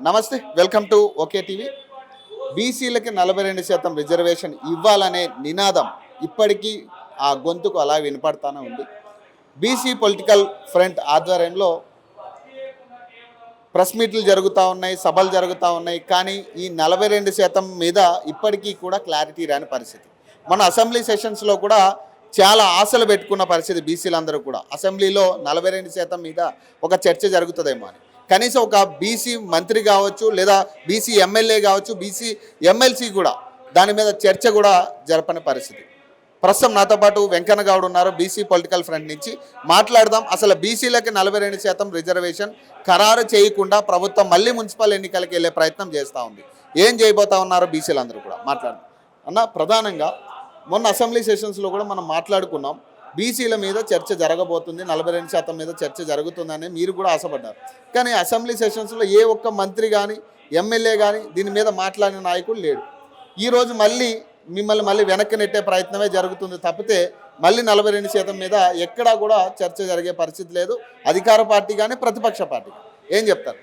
నమస్తే, welcome to okay TV. బీసీలకి 42% reservation ఇవ్వాలనే నినాదం ఇప్పటికీ ఆ గొంతుకు అలా వినపడతానే ఉంది. బీసీ పొలిటికల్ ఫ్రంట్ ఆధ్వర్యంలో ప్రెస్ మీట్లు జరుగుతూ ఉన్నాయి, సభలు జరుగుతూ ఉన్నాయి. కానీ ఈ 42% మీద ఇప్పటికీ కూడా క్లారిటీ రాని పరిస్థితి. మన అసెంబ్లీ సెషన్స్లో కూడా చాలా ఆశలు పెట్టుకున్న పరిస్థితి బీసీలందరూ కూడా. అసెంబ్లీలో 42% మీద ఒక చర్చ జరుగుతుందేమో అని. కనీసం ఒక బీసీ మంత్రి కావచ్చు, లేదా బీసీ ఎమ్మెల్యే కావచ్చు, బీసీ ఎమ్మెల్సీ కూడా దాని మీద చర్చ కూడా జరపని పరిస్థితి. ప్రస్తుతం నాతో పాటు వెంకన్న గౌడ్ ఉన్నారు, బీసీ పొలిటికల్ ఫ్రంట్ నుంచి. మాట్లాడదాం, అసలు బీసీలకి 42% రిజర్వేషన్ ఖరారు చేయకుండా ప్రభుత్వం మళ్ళీ మున్సిపల్ ఎన్నికలకు వెళ్ళే ప్రయత్నం చేస్తూ ఉంది. ఏం చేయబోతా ఉన్నారు బీసీలందరూ కూడా మాట్లాడదాం అన్న. ప్రధానంగా మొన్న అసెంబ్లీ సెషన్స్లో కూడా మనం మాట్లాడుకున్నాం, బీసీల మీద చర్చ జరగబోతుంది, 42% మీద చర్చ జరుగుతుందని మీరు కూడా ఆశపడ్డారు. కానీ అసెంబ్లీ సెషన్స్లో ఏ ఒక్క మంత్రి కానీ ఎమ్మెల్యే కానీ దీని మీద మాట్లాడిన నాయకుడు లేడు. ఈరోజు మిమ్మల్ని మళ్ళీ వెనక్కి నెట్టే ప్రయత్నమే జరుగుతుంది తప్పితే మళ్ళీ 42% మీద ఎక్కడా కూడా చర్చ జరిగే పరిస్థితి లేదు. అధికార పార్టీ కానీ ప్రతిపక్ష పార్టీ. ఏం చెప్తారు?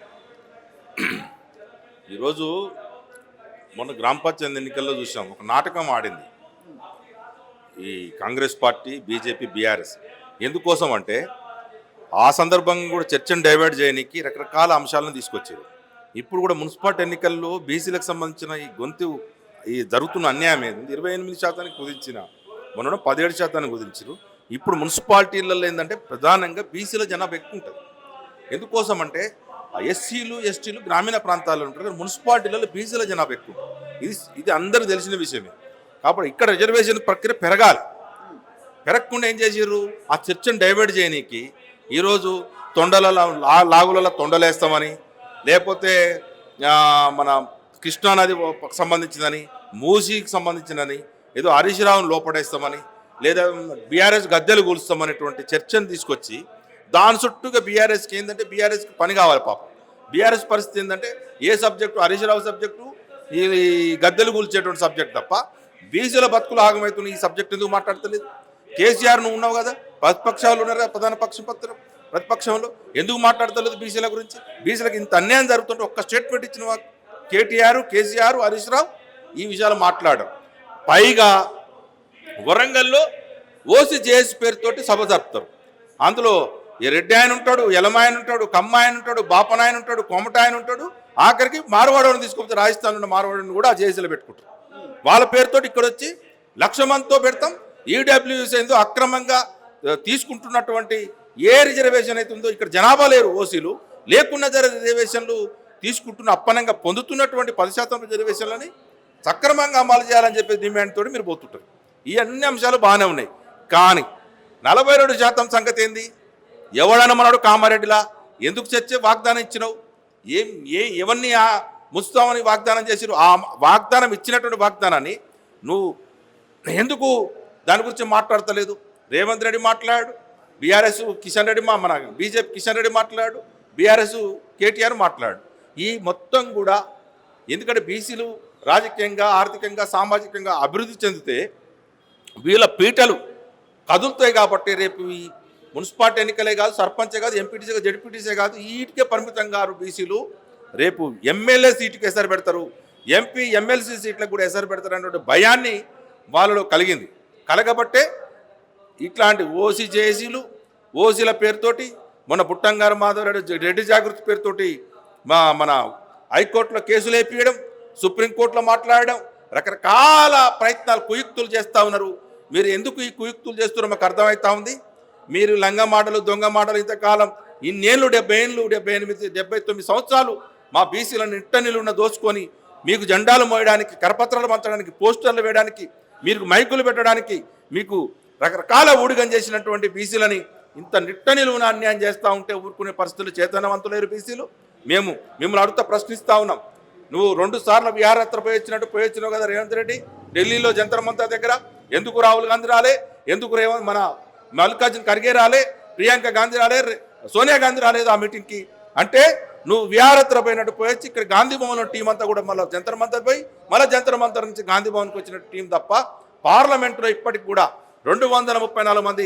ఈరోజు మొన్న గ్రామ పంచాయతీ ఎన్నికల్లో చూసాం, ఒక నాటకం ఆడింది ఈ కాంగ్రెస్ పార్టీ, బీజేపీ, బీఆర్ఎస్. ఎందుకోసం అంటే ఆ సందర్భంగా కూడా చర్చను డైవర్ట్ చేయడానికి రకరకాల అంశాలను తీసుకొచ్చారు. ఇప్పుడు కూడా మున్సిపాలిటీ ఎన్నికల్లో బీసీలకు సంబంధించిన ఈ జరుగుతున్న అన్యాయం ఏది 28% కుదించిన, మొన్న 17% కుదించారు. ఇప్పుడు మున్సిపాలిటీలలో ఏంటంటే ప్రధానంగా బీసీల జనాభా ఎక్కువ ఉంటుంది. ఎందుకోసం అంటే ఎస్సీలు, ఎస్టీలు గ్రామీణ ప్రాంతాల్లో ఉంటారు, మున్సిపాలిటీలలో బీసీల జనాభా ఎక్కువ. ఇది అందరికీ తెలిసిన విషయమే. కాబట్టి ఇక్కడ రిజర్వేషన్ ప్రక్రియ పెరగకుండా ఏం చేసారు, ఆ చర్చను డైవర్ట్ చేయడానికి ఈరోజు లాగులలో తొండలేస్తామని, లేకపోతే మన కృష్ణానది సంబంధించిందని, మూసీకి సంబంధించిందని, ఏదో హరీష్ రావును లోపడేస్తామని, లేదా బీఆర్ఎస్ గద్దెలు కూలుస్తామనేటువంటి చర్చను తీసుకొచ్చి దాని చుట్టూగా బీఆర్ఎస్కి ఏంటంటే బీఆర్ఎస్కి పని కావాలి. పాపం బీఆర్ఎస్ పరిస్థితి ఏంటంటే ఏ సబ్జెక్టు, హరీష్ రావు సబ్జెక్టు, ఈ గద్దెలు కూల్చేటువంటి సబ్జెక్ట్ తప్ప బీసీల బతుకులు ఆగమవుతున్న ఈ సబ్జెక్ట్ ఎందుకు మాట్లాడతలేదు? కేసీఆర్ నువ్వు ఉన్నావు కదా, ప్రతిపక్షాలు ఉన్నారు కదా, ప్రధాన ప్రతిపక్షంలో ఎందుకు మాట్లాడతలేదు బీసీల గురించి? బీసీలకు ఇంత అన్యాయం జరుగుతుంటే ఒక్క స్టేట్మెంట్ ఇచ్చిన కేటీఆర్, కేసీఆర్, హరీష్ రావు ఈ విషయాలు మాట్లాడరు. పైగా వరంగల్లో ఓసీ జేఎస్ పేరుతోటి సభ జరుపుతారు. అందులో ఈ రెడ్డి ఆయన ఉంటాడు, ఎలమాయన ఉంటాడు, కమ్మాయన ఉంటాడు, బాపనాయన ఉంటాడు, కొమటాయన ఉంటాడు, ఆఖరికి మార్వాడని తీసుకొస్తే రాజస్థాన్ ఉన్న మార్వాడని కూడా ఆ జేఏసీలో పెట్టుకుంటారు. వాళ్ళ పేరుతో ఇక్కడ వచ్చి 1,00,000 మందితో పెడతాం. ఈడబ్ల్యూఎస్ ఏందో అక్రమంగా తీసుకుంటున్నటువంటి ఏ రిజర్వేషన్ అయితే ఉందో, ఇక్కడ జనాభా లేరు ఓసీలు, లేకున్నా రిజర్వేషన్లు తీసుకుంటున్న అప్పనంగా పొందుతున్నటువంటి 10% రిజర్వేషన్లని సక్రమంగా అమలు చేయాలని చెప్పే డిమాండ్ తోటి మీరు పోతుంటారు. ఈ అన్ని అంశాలు బాగానే ఉన్నాయి. కానీ 42% సంగతి ఏంది? ఎవడన్నా మనడు కామారెడ్డిలా ఎందుకు చర్చ వాగ్దానం ఇచ్చినావు? ఎవరిని ముస్తామని వాగ్దానం చేసిరు? ఆ వాగ్దానం ఇచ్చినటువంటి వాగ్దానాన్ని నువ్వు ఎందుకు దాని గురించి మాట్లాడతలేదు? రేవంత్ రెడ్డి మాట్లాడు, బీఆర్ఎస్ కిషన్ రెడ్డి, మన బీజేపీ కిషన్ రెడ్డి మాట్లాడు, బీఆర్ఎస్ కేటీఆర్ మాట్లాడు. ఈ మొత్తం కూడా ఎందుకంటే బీసీలు రాజకీయంగా, ఆర్థికంగా, సామాజికంగా అభివృద్ధి చెందితే వీళ్ళ పీటలు కదులుతాయి. కాబట్టి రేపు ఈ మున్సిపాలిటీ ఎన్నికలే కాదు, సర్పంచే కాదు, ఎంపీటీసీ కాదు, జడ్పీటీసీ కాదు, వీటికే పరిమితం గారు బీసీలు. రేపు ఎమ్మెల్యే సీటుకి ఎసరు పెడతారు, ఎంపీ ఎమ్మెల్సీ సీట్లకు కూడా ఎసరు పెడతారు అనే భయాన్ని వాళ్ళలో కలగబట్టే ఇట్లాంటి ఓసీ జేఏసీలు, ఓసీల పేరుతోటి మొన్న బుట్టంగారు మాధవరెడ్డి రెడ్డి జాగృతి పేరుతోటి మన హైకోర్టులో కేసులు వేపియడం, సుప్రీంకోర్టులో మాట్లాడడం, రకరకాల ప్రయత్నాలు, కుయుక్తులు చేస్తూ ఉన్నారు. మీరు ఎందుకు ఈ కుయుక్తులు చేస్తున్నారో మాకు అర్థమవుతా ఉంది. మీరు లంగ మాటలు, దొంగ మాటలు ఇంతకాలం ఇన్నేళ్ళు 70 ఏళ్ళు, 78, 79 సంవత్సరాలు మా బీసీలను నిట్టనిలున్న దోచుకొని మీకు జెండాలు మోయడానికి, కరపత్రాలు పంచడానికి, పోస్టర్లు వేయడానికి, మీరు మైకులు పెట్టడానికి, మీకు రకరకాల ఊడిగం చేసినటువంటి బీసీలని ఇంత నిట్టనిలువున అన్యాయం చేస్తూ ఉంటే ఊరుకునే పరిస్థితులు చైతన్యవంతులేరు బీసీలు. మేము మిమ్మల్ని అడుగుతా ప్రశ్నిస్తూ ఉన్నాం. నువ్వు 2 సార్లు విహారయాత్ర పోయొచ్చినావు కదా రేవంత్ రెడ్డి, ఢిల్లీలో జంతర్ మంతర్ దగ్గర. ఎందుకు రాహుల్ గాంధీ రాలే? ఎందుకు మన మల్లికార్జున్ ఖర్గే రాలే? ప్రియాంక గాంధీ రాలే? సోనియా గాంధీ రాలేదు ఆ మీటింగ్కి? అంటే నువ్వు విహారయాత్ర పోయినట్టు పోయొచ్చి ఇక్కడ గాంధీ భవన్లో టీం అంతా కూడా మళ్ళీ జంతర్ మంతర్ పోయి మళ్ళీ జంతర్ మంతర్ నుంచి గాంధీ భవన్కి వచ్చిన టీం తప్ప పార్లమెంట్లో ఇప్పటికి కూడా 234 మంది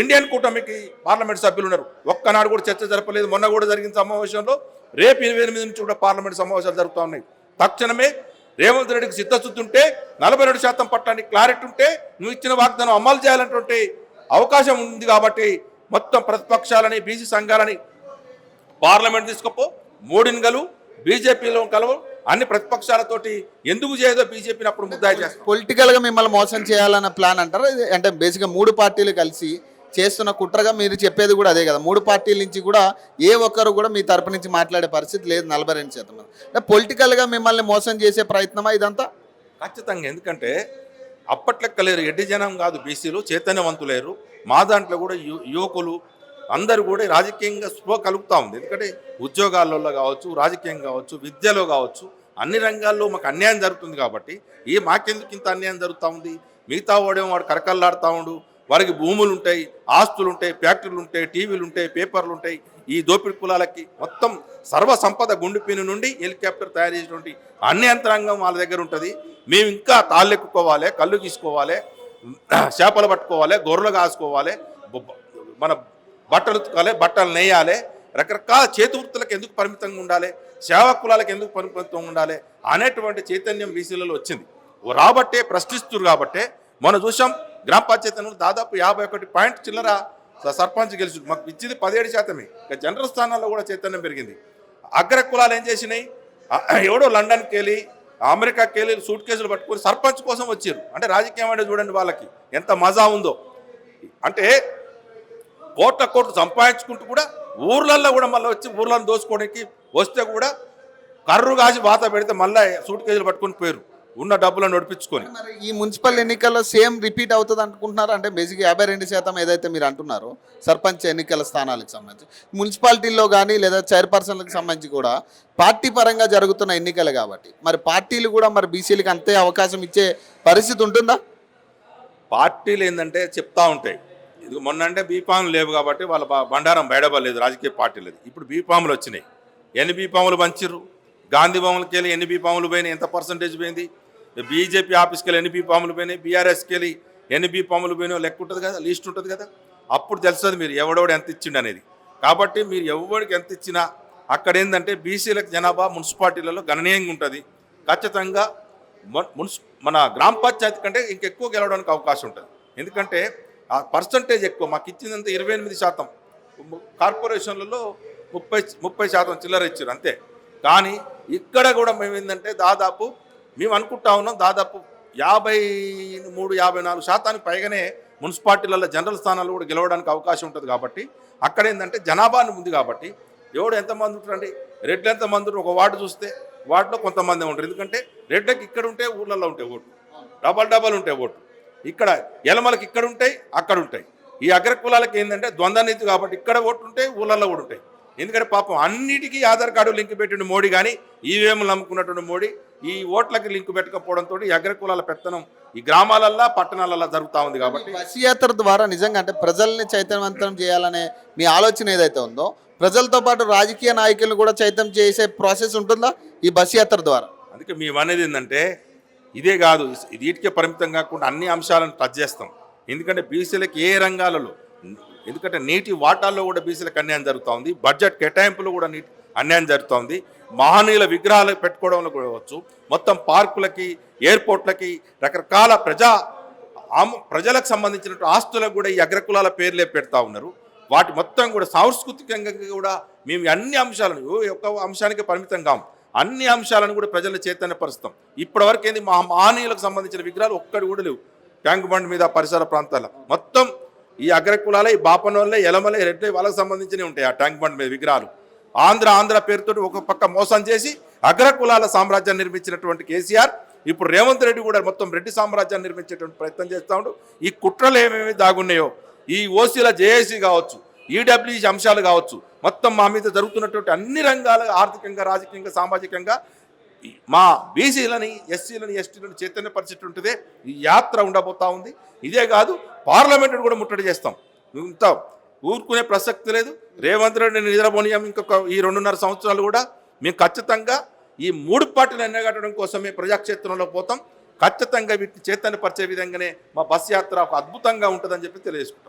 ఇండియన్ కూటమికి పార్లమెంట్ సభ్యులు ఉన్నారు. ఒక్కనాడు కూడా చర్చ జరపలేదు. మొన్న కూడా జరిగిన సమావేశంలో రేపు 28 నుంచి కూడా పార్లమెంట్ సమావేశాలు జరుగుతూ ఉన్నాయి. తక్షణమే రేవంత్ రెడ్డికి సిద్ధశుద్ధి ఉంటే 42% పట్టానికి క్లారిటీ ఉంటే నువ్వు ఇచ్చిన వాగ్దానం అమలు చేయాలన్నటువంటి అవకాశం ఉంది. కాబట్టి మొత్తం ప్రతిపక్షాలని బీసీ సంఘాలని పార్లమెంట్ తీసుకపో, మోడీని కలువు, బీజేపీలో కలవు, అన్ని ప్రతిపక్షాలతోటి ఎందుకు చేయదో బీజేపీని అప్పుడు ముద్దాయి చేస్తాం. పొలిటికల్గా మిమ్మల్ని మోసం చేయాలన్న ప్లాన్ అంటారా? అంటే బేసిక్గా 3 పార్టీలు కలిసి చేస్తున్న కుట్రగా మీరు చెప్పేది కూడా అదే కదా. 3 పార్టీల నుంచి కూడా ఏ ఒక్కరు కూడా మీ తరపు నుంచి మాట్లాడే పరిస్థితి లేదు 42%. అంటే పొలిటికల్గా మిమ్మల్ని మోసం చేసే ప్రయత్నమా ఇదంతా? ఖచ్చితంగా. ఎందుకంటే అప్పట్లెక్కలేరు, ఎడ్డి జనం కాదు బీసీలు, చైతన్యవంతులేరు. మా దాంట్లో కూడా యువకులు అందరూ కూడా రాజకీయంగా స్పృహ కలుగుతూ ఉంది. ఎందుకంటే ఉద్యోగాలలో కావచ్చు, రాజకీయం కావచ్చు, విద్యలో కావచ్చు, అన్ని రంగాల్లో మాకు అన్యాయం జరుగుతుంది. కాబట్టి మాకెందుకు ఇంత అన్యాయం జరుగుతూ ఉంది? మిగతా వాడు కరకల్లాడుతూ ఉండు, వారికి భూములు ఉంటాయి, ఆస్తులు ఉంటాయి, ఫ్యాక్టరీలు ఉంటాయి, టీవీలు ఉంటాయి, పేపర్లు ఉంటాయి. ఈ దోపిడి కులాలకి మొత్తం సర్వ సంపద గుండెపీను నుండి హెలికాప్టర్ తయారు చేసినటువంటి అన్ని యంత్రాంగం వాళ్ళ దగ్గర ఉంటుంది. మేము ఇంకా తాళ్ళెక్కుకోవాలి, కళ్ళు గీసుకోవాలి, చేపలు పట్టుకోవాలి, గొర్రెలు కాసుకోవాలి, మన బట్టలు ఉతకాలి, బట్టలు నేయాలి, రకరకాల చేతి వృత్తులకు ఎందుకు పరిమితంగా ఉండాలి, సేవా కులాలకు ఎందుకు పరిమితంగా ఉండాలి అనేటువంటి చైతన్యం బీసీలలో వచ్చింది. రాబట్టే ప్రశ్నిస్తున్నారు. కాబట్టే మనం చూసాం గ్రామ పంచాయతీలో దాదాపు 51 పాయింట్ చిల్లర సర్పంచ్ గెలిచి మాకు ఇచ్చింది 17%. ఇక జనరల్ స్థానాల్లో కూడా చైతన్యం పెరిగింది. అగ్ర కులాలు ఏం చేసినాయి? ఎవడో లండన్కి వెళ్ళి, అమెరికాకి వెళ్ళి సూట్ కేసులు పట్టుకొని సర్పంచ్ కోసం వచ్చారు. అంటే రాజకీయం అంటే చూడండి వాళ్ళకి ఎంత మజా ఉందో. అంటే కోట్లు సంపాదించుకుంటూ కూడా ఊర్లల్లో కూడా మళ్ళీ వచ్చి ఊర్లను దోసుకోవడానికి వస్తే కూడా కర్రు కాసి వాత పెడితే మళ్ళీ సూట్ కేసులు పట్టుకొని పోయారు ఉన్న డబ్బులను నడిపించుకొని. మరి ఈ మున్సిపల్ ఎన్నికల్లో సేమ్ రిపీట్ అవుతుంది అనుకుంటున్నారు? అంటే బేసిక్గా 52% ఏదైతే మీరు అంటున్నారో సర్పంచ్ ఎన్నికల స్థానాలకు సంబంధించి, మున్సిపాలిటీల్లో కానీ లేదా చైర్పర్సన్లకు సంబంధించి కూడా పార్టీ పరంగా జరుగుతున్న ఎన్నికలు కాబట్టి మరి పార్టీలు కూడా మరి బీసీలకు అంతే అవకాశం ఇచ్చే పరిస్థితి ఉంటుందా? పార్టీలు ఏంటంటే చెప్తా ఉంటాయి. ఇది మొన్న అంటే బీఫామ్లు లేవు కాబట్టి వాళ్ళ బండారం బయటపడలేదు రాజకీయ పార్టీలది. ఇప్పుడు బీఫామ్లు వచ్చినాయి. ఎన్ని బీఫాములు పంచిర్రు? గాంధీ భవన్కి వెళ్ళి ఎన్ని బీఫాములు పోయినాయి, ఎంత పర్సంటేజ్ పోయింది? బీజేపీ ఆఫీస్కి వెళ్ళి ఎన్ని బీఫాములు పోయినాయి, బీఆర్ఎస్కి వెళ్ళి ఎన్ని బీఫాములు పోయినాయో లెక్క ఉంటుంది కదా, లిస్ట్ ఉంటుంది కదా. అప్పుడు తెలుస్తుంది మీరు ఎవడెవడు ఎంత ఇచ్చిండు అనేది. కాబట్టి మీరు ఎవరికి ఎంత ఇచ్చినా అక్కడ ఏంటంటే బీసీలకు జనాభా మున్సిపాలిటీలలో గణనీయంగా ఉంటుంది. ఖచ్చితంగా మన గ్రామ పంచాయతీ కంటే ఇంకెక్కువ గెలవడానికి అవకాశం ఉంటుంది. ఎందుకంటే ఆ పర్సంటేజ్ ఎక్కువ. మాకు ఇచ్చిందంతా 28%, కార్పొరేషన్లలో 30% చిల్లర ఇచ్చారు అంతే. కానీ ఇక్కడ కూడా మేము ఏంటంటే దాదాపు మేము అనుకుంటా ఉన్నాం దాదాపు 53-54% పైగానే మున్సిపాలిటీలలో జనరల్ స్థానాలు కూడా గెలవడానికి అవకాశం ఉంటుంది. కాబట్టి అక్కడ ఏంటంటే జనాభాను ఉంది కాబట్టి ఎవడు ఎంతమంది ఉంటారండి, రెడ్లు ఎంతమంది ఉంటారు? ఒక వార్డు చూస్తే వార్డులో కొంతమంది ఉంటారు. ఎందుకంటే రెడ్లకి ఇక్కడ ఉంటే ఊళ్ళల్లో ఉంటాయి ఓటు, డబల్ ఉంటాయి ఓటు. ఇక్కడ ఎలమలకి ఇక్కడ ఉంటాయి, అక్కడ ఉంటాయి. ఈ అగ్ర కులాలకి ఏంటంటే ద్వంద్వ నీతి కాబట్టి ఇక్కడ ఓటు ఉంటాయి, ఊళ్ళల్లో కూడా ఉంటాయి. ఎందుకంటే పాపం అన్నిటికీ ఆధార్ కార్డు లింక్ పెట్టిన మోడీ, కానీ ఈవీఎంలు నమ్ముకున్నటువంటి మోడీ ఈ ఓట్లకి లింక్ పెట్టుకపోవడంతో ఈ అగ్ర కులాల పెత్తనం ఈ గ్రామాలల్లో పట్టణాలల్లో జరుగుతూ ఉంది. కాబట్టి బస్ యాత్ర ద్వారా నిజంగా అంటే ప్రజల్ని చైతన్యవంతం చేయాలనే మీ ఆలోచన ఏదైతే ఉందో, ప్రజలతో పాటు రాజకీయ నాయకులను కూడా చైతన్యం చేసే ప్రాసెస్ ఉంటుందా ఈ బస్ యాత్ర ద్వారా? అందుకే మేము అనేది ఏంటంటే ఇదే కాదు, వీటికే పరిమితం కాకుండా అన్ని అంశాలను టచ్ చేస్తాం. ఎందుకంటే బీసీలకు ఏ రంగాలలో, ఎందుకంటే నీటి వాటాల్లో కూడా బీసీలకు అన్యాయం జరుగుతూ ఉంది, బడ్జెట్ కేటాయింపులు కూడా అన్యాయం జరుగుతూ ఉంది, మహనీయుల విగ్రహాలు పెట్టుకోవడంలో కూడా వచ్చు, మొత్తం పార్కులకి, ఎయిర్పోర్ట్లకి, రకరకాల ప్రజలకు సంబంధించిన ఆస్తులకు కూడా ఈ అగ్రకులాల పేర్లే పెడతా ఉన్నారు. వాటి మొత్తం కూడా సాంస్కృతికంగా కూడా మేము అన్ని అంశాలను ఒక్క అంశానికి పరిమితం కాము, అన్ని అంశాలను కూడా ప్రజలను చైతన్యపరుస్తాం. ఇప్పటివరకు ఏంది మహనీయులకు సంబంధించిన విగ్రహాలు ఒక్కటి కూడా లేవు ట్యాంక్ బండ్ మీద పరిసర ప్రాంతాల్లో. మొత్తం ఈ అగ్రకులాల, ఈ బాపనోళ్ళే, ఎలమలే, రెడ్డి వాళ్ళకి సంబంధించినవి ఉంటాయి ఆ ట్యాంక్ బండ్ మీద విగ్రహాలు. ఆంధ్ర పేరుతో ఒక పక్క మోసం చేసి అగ్రకులాల సామ్రాజ్యాన్ని నిర్మించినటువంటి కేసీఆర్ ఇప్పుడు రేవంత్ రెడ్డి కూడా మొత్తం రెడ్డి సామ్రాజ్యాన్ని నిర్మించేటువంటి ప్రయత్నం చేస్తూ ఉంటూ ఈ కుట్రలు ఏమేమి దాగున్నాయో, ఈ ఓసీల జేఏసీ కావచ్చు, ఈడబ్ల్యూసీ అంశాలు కావచ్చు, మొత్తం మా మీద జరుగుతున్నటువంటి అన్ని రంగాల ఆర్థికంగా, రాజకీయంగా, సామాజికంగా మా బీసీలని, ఎస్సీలని, ఎస్టీలను చైతన్యపరిచేటువంటిదే ఈ యాత్ర ఉండబోతా ఉంది. ఇదే కాదు, పార్లమెంటును కూడా ముట్టడి చేస్తాం. ఇంత ఊరుకునే ప్రసక్తి లేదు. రేవంత్ రెడ్డిని నిద్రపోనీయం ఇంకొక ఈ 2.5 సంవత్సరాలు కూడా మేము ఖచ్చితంగా ఈ 3 పార్టీలు ఎన్నగట్టడం కోసమే ప్రజాక్షేత్రంలో పోతాం. ఖచ్చితంగా వీటిని చైతన్యపరిచే విధంగానే మా బస్ యాత్ర ఒక అద్భుతంగా ఉంటుందని చెప్పి తెలియజేసుకుంటాం.